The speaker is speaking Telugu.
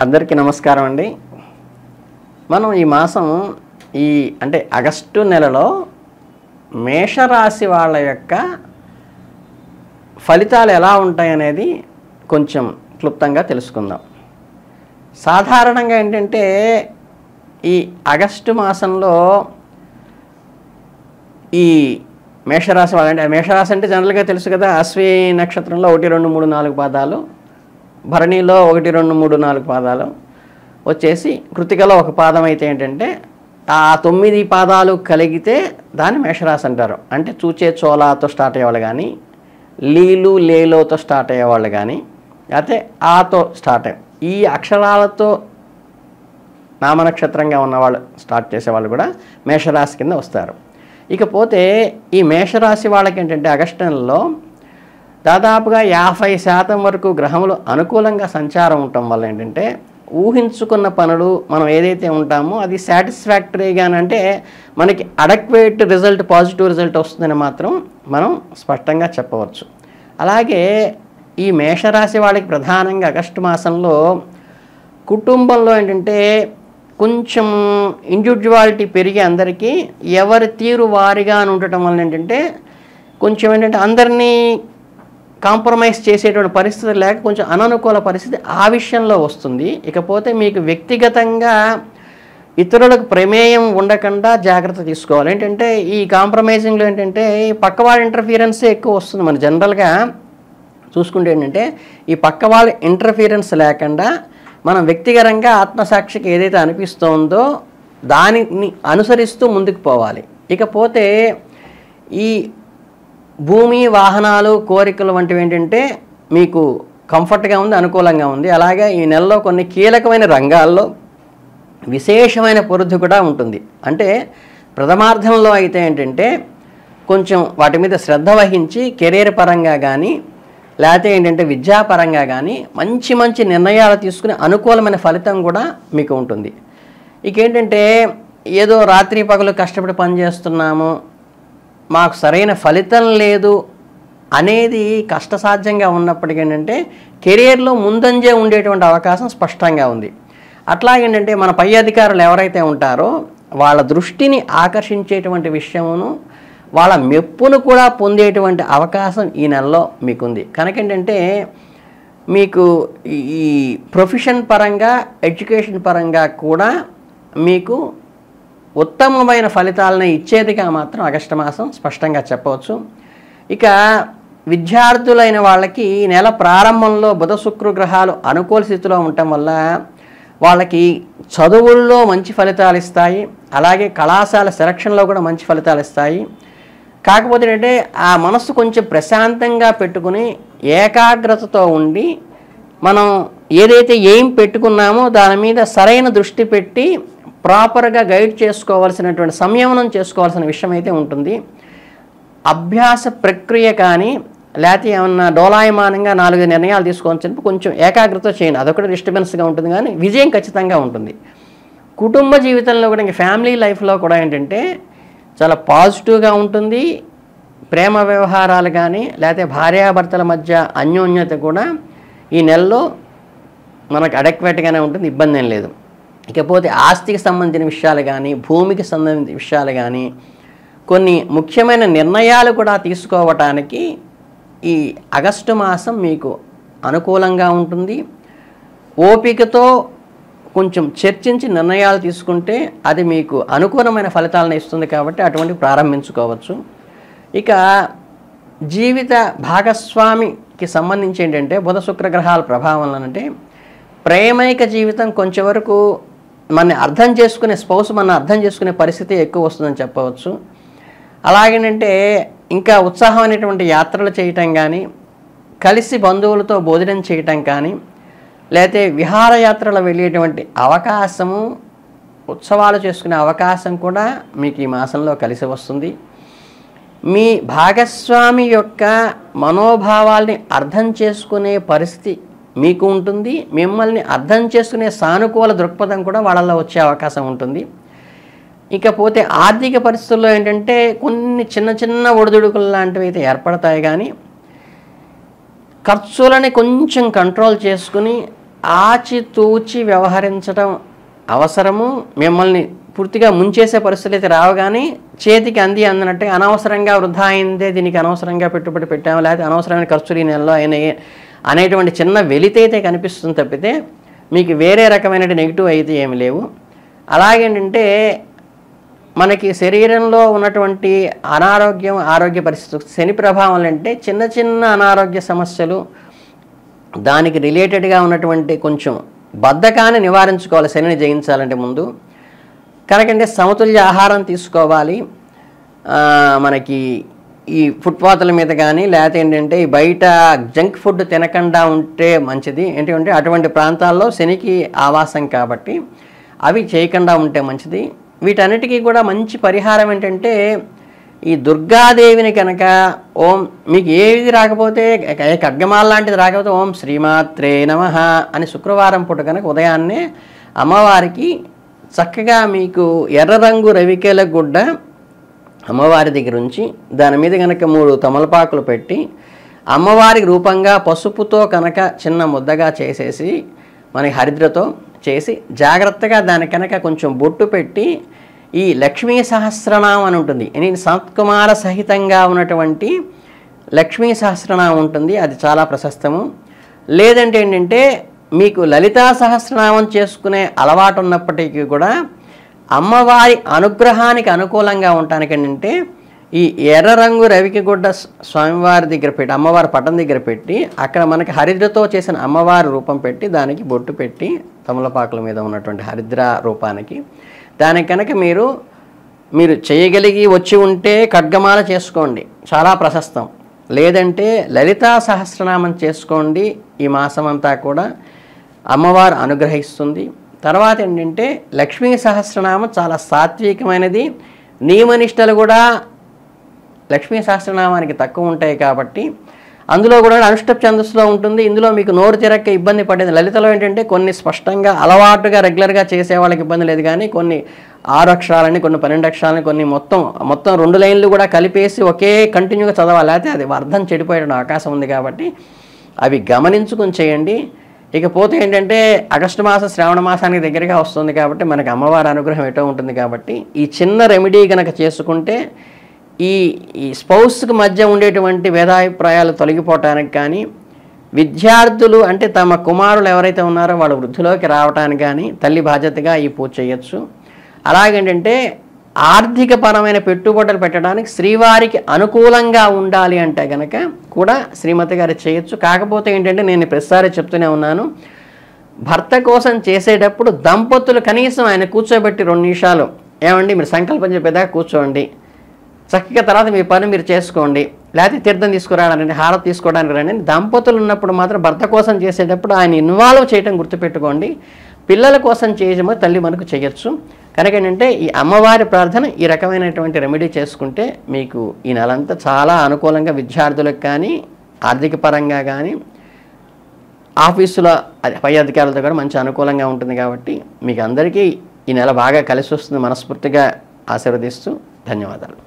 అందరికీ నమస్కారం అండి. మనం ఈ మాసం అంటే ఆగస్టు నెలలో మేషరాశి వాళ్ళ యొక్క ఫలితాలు ఎలా ఉంటాయనేది కొంచెం క్లుప్తంగా తెలుసుకుందాం. సాధారణంగా ఏంటంటే ఈ ఆగస్టు మాసంలో ఈ మేషరాశి వాళ్ళంటే మేషరాశి అంటే జనరల్గా తెలుసు కదా, అశ్విని నక్షత్రంలో 1, 2, 3, 4 పాదాలు, భరణిలో 1, 2, 3, 4 పాదాలు వచ్చేసి కృతికలో ఒక పాదం అయితే ఏంటంటే ఆ 9 పాదాలు కలిగితే దాన్ని మేషరాశి అంటారు. అంటే చూచే చోలాతో స్టార్ట్ అయ్యేవాళ్ళు కానీ, లీలు లేలోతో స్టార్ట్ అయ్యేవాళ్ళు కానీ, అయితే ఆతో స్టార్ట్ అయ్యే ఈ అక్షరాలతో నామనక్షత్రంగా ఉన్నవాళ్ళు స్టార్ట్ చేసేవాళ్ళు కూడా మేషరాశి కింద వస్తారు. ఇకపోతే ఈ మేషరాశి వాళ్ళకి ఏంటంటే ఆగస్టు నెలలో దాదాపుగా 50% వరకు గ్రహములు అనుకూలంగా సంచారం ఉండటం వల్ల ఏంటంటే ఊహించుకున్న పనులు మనం ఏదైతే ఉంటామో అది సాటిస్ఫాక్టరీగానంటే మనకి అడక్వేట్ రిజల్ట్, పాజిటివ్ రిజల్ట్ వస్తుందని మాత్రం మనం స్పష్టంగా చెప్పవచ్చు. అలాగే ఈ మేషరాశి వాళ్ళకి ప్రధానంగా ఆగస్టు మాసంలో కుటుంబంలో ఏంటంటే కొంచెం ఇండివిజువాలిటీ పెరిగి అందరికీ ఎవరి తీరు వారిగా అని ఉండటం వల్ల ఏంటంటే కొంచెం ఏంటంటే అందరినీ కాంప్రమైజ్ చేసేటువంటి పరిస్థితి లేక కొంచెం అననుకూల పరిస్థితి ఆ విషయంలో వస్తుంది. ఇకపోతే మీకు వ్యక్తిగతంగా ఇతరులకు ప్రమేయం ఉండకుండా జాగ్రత్త తీసుకోవాలి. ఏంటంటే ఈ కాంప్రమైజింగ్లో ఏంటంటే ఈ పక్కవాళ్ళ ఇంటర్ఫీరెన్సే ఎక్కువ వస్తుంది. మన జనరల్గా చూసుకుంటే ఏంటంటే ఈ పక్కవాళ్ళ ఇంటర్ఫీరెన్స్ లేకుండా మనం వ్యక్తిగతంగా ఆత్మసాక్షికి ఏదైతే అనిపిస్తోందో దానిని అనుసరిస్తూ ముందుకు పోవాలి. ఇకపోతే ఈ భూమి, వాహనాలు, కోరికలు వంటివి ఏంటంటే మీకు కంఫర్ట్గా ఉంది, అనుకూలంగా ఉంది. అలాగే ఈ నెలలో కొన్ని కీలకమైన రంగాల్లో విశేషమైన పొరుదు కూడా ఉంటుంది. అంటే ప్రథమార్థంలో అయితే ఏంటంటే కొంచెం వాటి మీద శ్రద్ధ వహించి కెరీర్ పరంగా కానీ లేకపోతే ఏంటంటే విద్యాపరంగా కానీ మంచి మంచి నిర్ణయాలు తీసుకుని అనుకూలమైన ఫలితం కూడా మీకు ఉంటుంది. ఇకేంటంటే ఏదో రాత్రి పగలు కష్టపడి పనిచేస్తున్నాము, మాకు సరైన ఫలితం లేదు అనేది కష్టసాధ్యంగా ఉన్నప్పటికీ ఏంటంటే కెరియర్లో ముందంజే ఉండేటువంటి అవకాశం స్పష్టంగా ఉంది. అట్లాగేంటంటే మన పై అధికారులు ఎవరైతే ఉంటారో వాళ్ళ దృష్టిని ఆకర్షించేటువంటి విషయమును, వాళ్ళ మెప్పును కూడా పొందేటువంటి అవకాశం ఈ నెలలో మీకుంది. కనుక ఏంటంటే మీకు ఈ ప్రొఫెషన్ పరంగా, ఎడ్యుకేషన్ పరంగా కూడా మీకు ఉత్తమమైన ఫలితాలను ఇచ్చేదిగా మాత్రం ఆగస్టు మాసం స్పష్టంగా చెప్పవచ్చు. ఇక విద్యార్థులైన వాళ్ళకి నెల ప్రారంభంలో బుధ శుక్ర గ్రహాలు అనుకూల స్థితిలో ఉండటం వల్ల వాళ్ళకి చదువుల్లో మంచి ఫలితాలు ఇస్తాయి. అలాగే కళాశాల సెలక్షన్లో కూడా మంచి ఫలితాలు ఇస్తాయి. కాకపోతే ఏంటంటే ఆ మనస్సు కొంచెం ప్రశాంతంగా పెట్టుకుని ఏకాగ్రతతో ఉండి మనం ఏదైతే ఏం పెట్టుకున్నామో దాని మీద సరైన దృష్టి పెట్టి ప్రాపర్గా గైడ్ చేసుకోవాల్సినటువంటి సంయమనం చేసుకోవాల్సిన విషయం అయితే ఉంటుంది. అభ్యాస ప్రక్రియ కానీ లేకపోతే ఏమన్నా డోలాయమానంగా 4 నిర్ణయాలు తీసుకోవాల్సి కొంచెం ఏకాగ్రత చేయండి. అదొకటి డిస్టర్బెన్స్గా ఉంటుంది, కానీ విజయం ఖచ్చితంగా ఉంటుంది. కుటుంబ జీవితంలో కూడా ఇంకా ఫ్యామిలీ లైఫ్లో కూడా ఏంటంటే చాలా పాజిటివ్గా ఉంటుంది. ప్రేమ వ్యవహారాలు కానీ లేకపోతే భార్యాభర్తల మధ్య అన్యోన్యత కూడా ఈ నెలలో మనకు అడెక్వేట్గానే ఉంటుంది, ఇబ్బంది ఏం లేదు. ఇకపోతే ఆస్తికి సంబంధించిన విషయాలు కానీ, భూమికి సంబంధించిన విషయాలు కానీ, కొన్ని ముఖ్యమైన నిర్ణయాలు కూడా తీసుకోవటానికి ఈ ఆగస్టు మాసం మీకు అనుకూలంగా ఉంటుంది. ఓపికతో కొంచెం చర్చించి నిర్ణయాలు తీసుకుంటే అది మీకు అనుకూలమైన ఫలితాలను ఇస్తుంది. కాబట్టి అటువంటి ప్రారంభించుకోవచ్చు. ఇక జీవిత భాగస్వామికి సంబంధించి ఏంటంటే బుధ శుక్ర గ్రహాల ప్రభావం అంటే ప్రేమైక జీవితం కొంచెం వరకు మన అర్థం చేసుకునే మన అర్థం చేసుకునే పరిస్థితి ఎక్కువ వస్తుందని చెప్పవచ్చు. అలాగేనంటే ఇంకా ఉత్సాహమైనటువంటి యాత్రలు చేయటం కానీ, కలిసి బంధువులతో భోజనం చేయటం కానీ, లేకపోతే విహారయాత్రలు వెళ్ళేటువంటి అవకాశము, ఉత్సవాలు చేసుకునే అవకాశం కూడా మీకు ఈ మాసంలో కలిసి వస్తుంది. మీ భాగస్వామి యొక్క మనోభావాల్ని అర్థం చేసుకునే పరిస్థితి మీకు ఉంటుంది. మిమ్మల్ని అర్థం చేసుకునే సానుకూల దృక్పథం కూడా వాళ్ళల్లో వచ్చే అవకాశం ఉంటుంది. ఇకపోతే ఆర్థిక పరిస్థితుల్లో ఏంటంటే కొన్ని చిన్న చిన్న ఒడిదుడుకులు లాంటివి అయితే ఏర్పడతాయి, కానీ ఖర్చులని కొంచెం కంట్రోల్ చేసుకుని ఆచితూచి వ్యవహరించడం అవసరము. మిమ్మల్ని పూర్తిగా ముంచేసే పరిస్థితులు అయితే రావు, కానీ చేతికి అందినట్టుగా అనవసరంగా వృధా అయిందే, దీనికి అనవసరంగా పెట్టుబడి పెట్టాము, లేకపోతే అనవసరమైన ఖర్చులు ఈ నెలలో అయినాయి అనేటువంటి చిన్న వెలితైతే కనిపిస్తుంది తప్పితే మీకు వేరే రకమైన నెగిటివ్ అయితే ఏమి లేవు. అలాగేంటంటే మనకి శరీరంలో ఉన్నటువంటి అనారోగ్యం, ఆరోగ్య పరిస్థితులు, శని ప్రభావం అంటే చిన్న చిన్న అనారోగ్య సమస్యలు, దానికి రిలేటెడ్గా ఉన్నటువంటి కొంచెం బద్ధకాన్ని నివారించుకోవాలి శనిని జయించాలంటే ముందు. కనుకంటే సమతుల్య ఆహారం తీసుకోవాలి. మనకి ఈ ఫుట్పాత్ల మీద కానీ లేకపోతే ఏంటంటే ఈ బయట జంక్ ఫుడ్ తినకుండా ఉంటే మంచిది. ఏంటంటే అటువంటి ప్రాంతాల్లో శనికి ఆవాసం కాబట్టి అవి చేయకుండా ఉంటే మంచిది. వీటన్నిటికీ కూడా మంచి పరిహారం ఏంటంటే ఈ దుర్గాదేవిని కనుక ఓం, మీకు ఏది రాకపోతే ఖడ్గమాల లాంటిది రాకపోతే ఓం శ్రీమాత్రే నమః అని శుక్రవారం పూట కనుక ఉదయాన్నే అమ్మవారికి చక్కగా మీకు ఎర్ర రంగు రవికేల గుడ్డ అమ్మవారి దగ్గర ఉంచి దాని మీద కనుక 3 తమలపాకులు పెట్టి అమ్మవారికి రూపంగా పసుపుతో కనుక చిన్న ముద్దగా చేసేసి మనకి హరిద్రతో చేసి జాగ్రత్తగా దాని కనుక కొంచెం బొట్టు పెట్టి ఈ లక్ష్మీ సహస్రనామం అని ఉంటుంది. నేను సత్కుమార సహితంగా ఉన్నటువంటి లక్ష్మీ సహస్రనామం ఉంటుంది, అది చాలా ప్రశస్తము. లేదంటే ఏంటంటే మీకు లలితా సహస్రనామం చేసుకునే అలవాటు ఉన్నప్పటికీ కూడా అమ్మవారి అనుగ్రహానికి అనుకూలంగా ఉండటానికి ఏంటంటే ఈ ఎర్ర రంగు రవికి గుడ్డ స్వామివారి దగ్గర పెట్టి, అమ్మవారి పటం దగ్గర పెట్టి అక్కడ మనకి హరిద్రతో చేసిన అమ్మవారి రూపం పెట్టి దానికి బొట్టు పెట్టి తమలపాకుల మీద ఉన్నటువంటి హరిద్ర రూపానికి దానికి కనుక మీరు చేయగలిగి వచ్చి ఉంటే ఖడ్గమాల చేసుకోండి, చాలా ప్రశస్తం. లేదంటే లలితా సహస్రనామం చేసుకోండి. ఈ మాసం అంతా కూడా అమ్మవారు అనుగ్రహిస్తుంది. తర్వాత ఏంటంటే లక్ష్మీ సహస్రనామం చాలా సాత్వికమైనది. నియమనిష్టలు కూడా లక్ష్మీ సహస్రనామానికి తక్కువ ఉంటాయి కాబట్టి అందులో కూడా అనుష్ఠప్ ఛందస్సులో ఉంటుంది. ఇందులో మీకు నోరు తిరక్క ఇబ్బంది పడేది. లలితలో ఏంటంటే కొన్ని స్పష్టంగా అలవాటుగా రెగ్యులర్గా చేసే వాళ్ళకి ఇబ్బంది లేదు, కానీ కొన్ని 6 అక్షరాలని, కొన్ని 12 అక్షరాలని, కొన్ని మొత్తం 2 లైన్లు కూడా కలిపేసి ఒకే కంటిన్యూగా చదవాలి, అయితే అది అర్థం చెడిపోయే అవకాశం ఉంది. కాబట్టి అవి గమనించుకొని చేయండి. ఇకపోతే ఏంటంటే ఆగస్టు మాసం శ్రావణ మాసానికి దగ్గరగా వస్తుంది కాబట్టి మనకి అమ్మవారి అనుగ్రహం ఎటో ఉంటుంది. కాబట్టి ఈ చిన్న రెమెడీ కనుక చేసుకుంటే ఈ స్పౌస్కి మధ్య ఉండేటువంటి భేదాభిప్రాయాలు తొలగిపోవటానికి కానీ, విద్యార్థులు అంటే తమ కుమారులు ఎవరైతే ఉన్నారో వాళ్ళు వృద్ధిలోకి రావటానికి కానీ తల్లి బాధ్యతగా ఈ పూజ చేయొచ్చు. అలాగేంటంటే ఆర్థిక పరమైన పెట్టుబడులు పెట్టడానికి శ్రీవారికి అనుకూలంగా ఉండాలి అంటే కనుక కూడా శ్రీమతి గారు చేయొచ్చు. కాకపోతే ఏంటంటే నేను ప్రతిసారి చెప్తూనే ఉన్నాను, భర్త కోసం చేసేటప్పుడు దంపతులు కనీసం ఆయన కూర్చోబెట్టి 2 నిమిషాలు, ఏమండి మీరు సంకల్పం చెప్పేదాకా కూర్చోండి, చక్కగా తర్వాత మీ పని మీరు చేసుకోండి, లేకపోతే తీర్థం తీసుకురావడానికి, హారతి తీసుకోవడానికి రండి. దంపతులు ఉన్నప్పుడు మాత్రం భర్త కోసం చేసేటప్పుడు ఆయన ఇన్వాల్వ్ చేయడం గుర్తుపెట్టుకోండి. పిల్లల కోసం చేయడమో తల్లి మనకు చేయొచ్చు. కనుక ఏంటంటే ఈ అమ్మవారి ప్రార్థన ఈ రకమైనటువంటి రెమెడీ చేసుకుంటే మీకు ఈ నెలంతా చాలా అనుకూలంగా విద్యార్థులకు కానీ, ఆర్థిక పరంగా కానీ, ఆఫీసులో పై అధికారులతో కూడా మంచి అనుకూలంగా ఉంటుంది. కాబట్టి మీకు అందరికీ ఈ నెల బాగా కలిసి వస్తుంది మనస్ఫూర్తిగా ఆశీర్వదిస్తూ ధన్యవాదాలు.